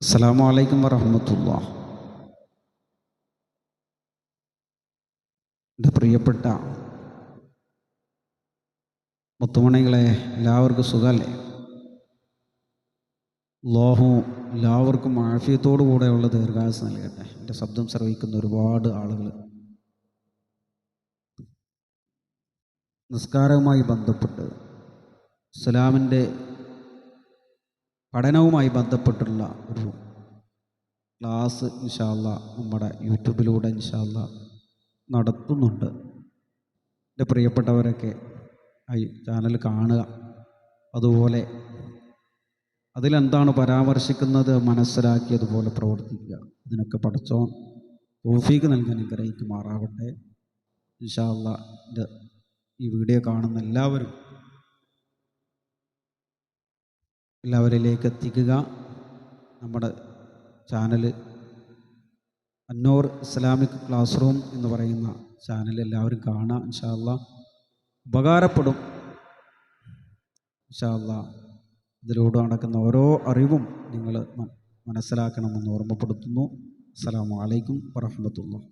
അസ്സലാമു അലൈക്കും വറഹ്മത്തുള്ളാഹി. എൻ്റെ പ്രിയപ്പെട്ട മുത്തുമണികളെ, എല്ലാവർക്കും സുഖമല്ലേ? അല്ലാഹു എല്ലാവർക്കും ആഫിയത്തോടു കൂടെയുള്ള ദീർഘായുസ്സ് നൽകട്ടെ. എൻ്റെ ശബ്ദം ശ്രവിക്കുന്ന ഒരുപാട് ആളുകൾ നിസ്കാരവുമായി ബന്ധപ്പെട്ട് ഇസ്ലാമിൻ്റെ പഠനവുമായി ബന്ധപ്പെട്ടുള്ള ഒരു ക്ലാസ് ഇൻഷാ അല്ലാഹ് നമ്മുടെ യൂട്യൂബിലൂടെ ഇൻഷാ അല്ലാഹ് നടത്തുന്നുണ്ട്. എൻ്റെ പ്രിയപ്പെട്ടവരൊക്കെ ഈ ചാനൽ കാണുക, അതുപോലെ അതിലെന്താണ് പരാമർശിക്കുന്നത് മനസ്സിലാക്കിയതുപോലെ പ്രവർത്തിക്കുക. ഇതിനൊക്കെ പടച്ചോൻ തൗഫീഖ് നൽകി അനുഗ്രഹിക്കുമാറാവട്ടെ. ഇൻഷാ അല്ലാഹ് ഈ വീഡിയോ കാണുന്ന എല്ലാവരിലേക്ക് എത്തിക്കുക. നമ്മുടെ ചാനൽ അന്നൂർ ഇസ്ലാമിക് ക്ലാസ് റൂം എന്ന് പറയുന്ന ചാനൽ എല്ലാവരും കാണുക. ഇൻഷാ അല്ലാഹ് ഉപകാരപ്പെടും. ഇൻഷാ അല്ലാഹ് ഇതിലൂടെ നടക്കുന്ന ഓരോ അറിവും നിങ്ങൾ മനസ്സിലാക്കണമെന്ന് ഓർമ്മപ്പെടുത്തുന്നു. അസ്സലാമു അലൈക്കും വറഹ്മത്തുള്ളാഹി.